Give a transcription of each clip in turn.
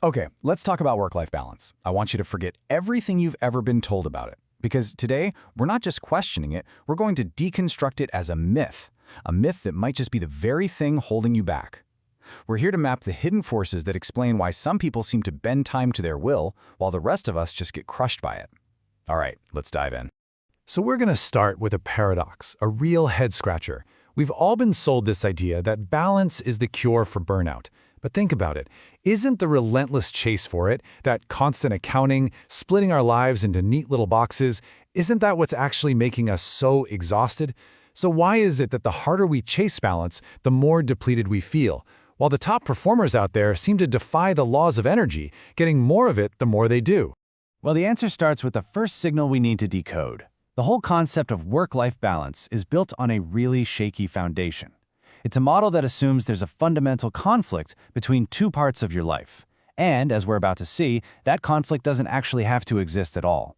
Okay, let's talk about work-life balance. I want you to forget everything you've ever been told about it. Because today, we're not just questioning it, we're going to deconstruct it as a myth. A myth that might just be the very thing holding you back. We're here to map the hidden forces that explain why some people seem to bend time to their will, while the rest of us just get crushed by it. All right, let's dive in. So we're going to start with a paradox, a real head-scratcher. We've all been sold this idea that balance is the cure for burnout. But think about it. Isn't the relentless chase for it, that constant accounting, splitting our lives into neat little boxes, isn't that what's actually making us so exhausted? So why is it that the harder we chase balance, the more depleted we feel? While the top performers out there seem to defy the laws of energy, getting more of it the more they do. Well, the answer starts with the first signal we need to decode. The whole concept of work-life balance is built on a really shaky foundation. It's a model that assumes there's a fundamental conflict between two parts of your life. And, as we're about to see, that conflict doesn't actually have to exist at all.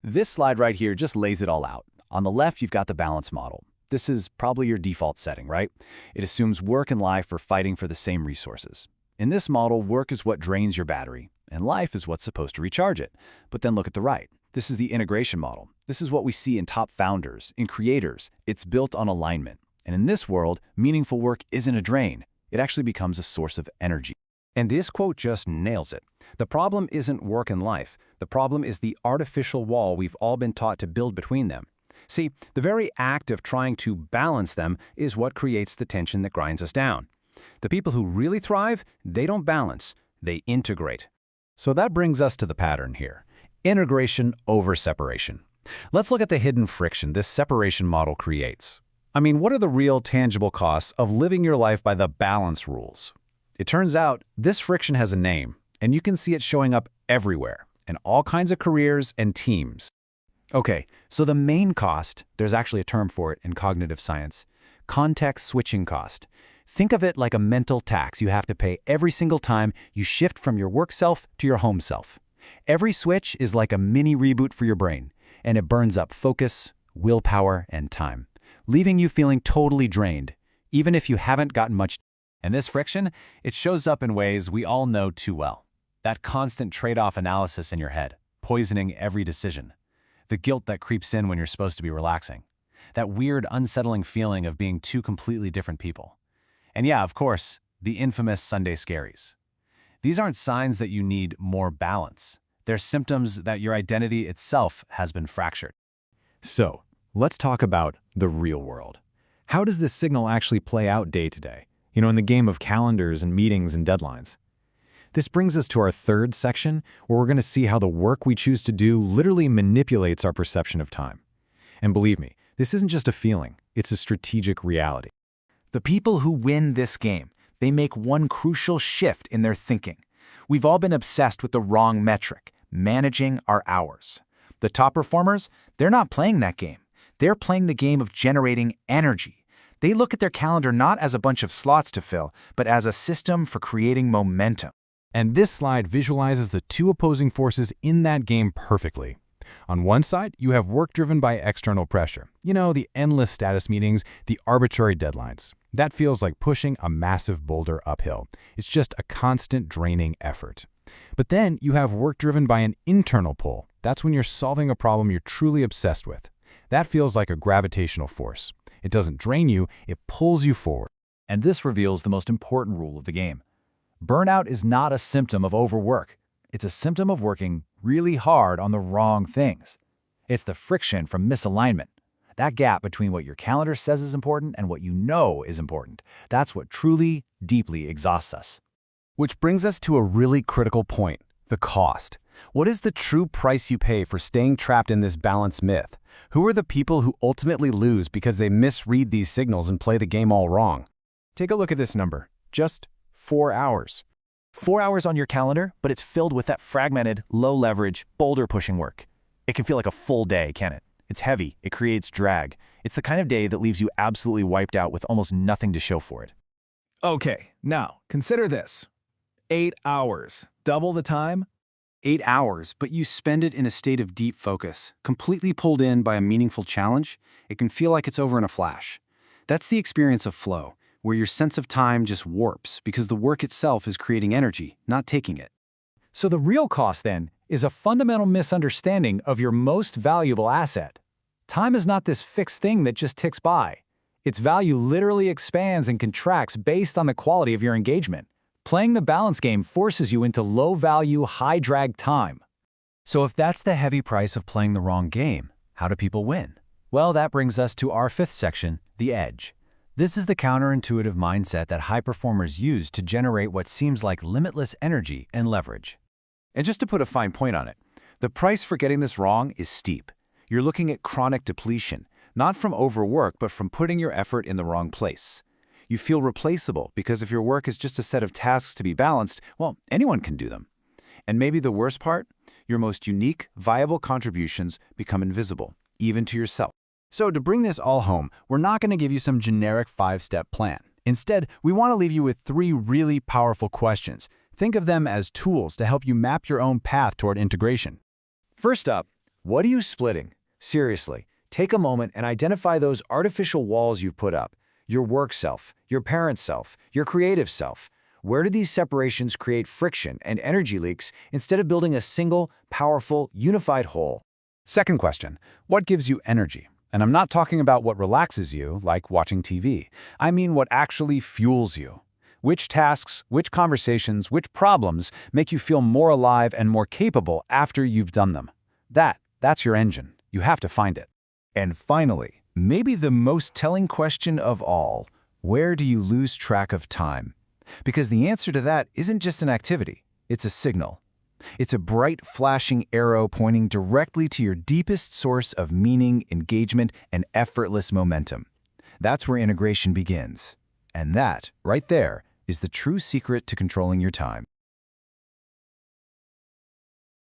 This slide right here just lays it all out. On the left, you've got the balance model. This is probably your default setting, right? It assumes work and life are fighting for the same resources. In this model, work is what drains your battery, and life is what's supposed to recharge it. But then look at the right. This is the integration model. This is what we see in top founders, in creators. It's built on alignment. And in this world, meaningful work isn't a drain. It actually becomes a source of energy. And this quote just nails it. The problem isn't work and life. The problem is the artificial wall we've all been taught to build between them. See, the very act of trying to balance them is what creates the tension that grinds us down. The people who really thrive, they don't balance, they integrate. So that brings us to the pattern here. Integration over separation. Let's look at the hidden friction this separation model creates. I mean, what are the real tangible costs of living your life by the balance rules? It turns out this friction has a name, and you can see it showing up everywhere, in all kinds of careers and teams. Okay, so the main cost, there's actually a term for it in cognitive science, context switching cost. Think of it like a mental tax you have to pay every single time you shift from your work self to your home self. Every switch is like a mini reboot for your brain, and it burns up focus, willpower, and time, leaving you feeling totally drained, even if you haven't gotten much. And this friction, it shows up in ways we all know too well. That constant trade-off analysis in your head, poisoning every decision. The guilt that creeps in when you're supposed to be relaxing. That weird, unsettling feeling of being two completely different people. And yeah, of course, the infamous Sunday scaries. These aren't signs that you need more balance. They're symptoms that your identity itself has been fractured. So, let's talk about the real world. How does this signal actually play out day to day? In the game of calendars and meetings and deadlines. This brings us to our third section, where we're going to see how the work we choose to do literally manipulates our perception of time. And believe me, this isn't just a feeling, it's a strategic reality. The people who win this game, they make one crucial shift in their thinking. We've all been obsessed with the wrong metric, managing our hours. The top performers, they're not playing that game. They're playing the game of generating energy. They look at their calendar not as a bunch of slots to fill, but as a system for creating momentum. And this slide visualizes the two opposing forces in that game perfectly. On one side, you have work driven by external pressure. The endless status meetings, the arbitrary deadlines. That feels like pushing a massive boulder uphill. It's just a constant draining effort. But then you have work driven by an internal pull. That's when you're solving a problem you're truly obsessed with. That feels like a gravitational force. It doesn't drain you, it pulls you forward. And this reveals the most important rule of the game. Burnout is not a symptom of overwork. It's a symptom of working really hard on the wrong things. It's the friction from misalignment. That gap between what your calendar says is important and what you know is important. That's what truly, deeply exhausts us. Which brings us to a really critical point, the cost. What is the true price you pay for staying trapped in this balance myth? Who are the people who ultimately lose because they misread these signals and play the game all wrong? Take a look at this number. Just 4 hours. 4 hours on your calendar, but it's filled with that fragmented, low-leverage, boulder-pushing work. It can feel like a full day, can't it? It's heavy, it creates drag. It's the kind of day that leaves you absolutely wiped out with almost nothing to show for it. Okay, now, consider this. 8 hours, double the time? 8 hours, but you spend it in a state of deep focus, completely pulled in by a meaningful challenge. It can feel like it's over in a flash. That's the experience of flow, where your sense of time just warps because the work itself is creating energy, not taking it. So the real cost, then, is a fundamental misunderstanding of your most valuable asset. Time is not this fixed thing that just ticks by. Its value literally expands and contracts based on the quality of your engagement. Playing the balance game forces you into low-value, high-drag time. So if that's the heavy price of playing the wrong game, how do people win? Well, that brings us to our fifth section, the edge. This is the counterintuitive mindset that high performers use to generate what seems like limitless energy and leverage. And just to put a fine point on it, the price for getting this wrong is steep. You're looking at chronic depletion, not from overwork, but from putting your effort in the wrong place. You feel replaceable because if your work is just a set of tasks to be balanced, well, anyone can do them. And maybe the worst part, your most unique, viable contributions become invisible, even to yourself. So to bring this all home, we're not going to give you some generic 5-step plan. Instead, we want to leave you with 3 really powerful questions. Think of them as tools to help you map your own path toward integration. First up, what are you splitting? Seriously, take a moment and identify those artificial walls you've put up. Your work self, your parent self, your creative self. Where do these separations create friction and energy leaks instead of building a single, powerful, unified whole? Second question, what gives you energy? And I'm not talking about what relaxes you, like watching TV. I mean what actually fuels you. Which tasks, which conversations, which problems make you feel more alive and more capable after you've done them? That's your engine. You have to find it. And finally, maybe the most telling question of all, where do you lose track of time? Because the answer to that isn't just an activity, it's a signal. It's a bright, flashing arrow pointing directly to your deepest source of meaning, engagement, and effortless momentum. That's where integration begins. And that, right there, is the true secret to controlling your time.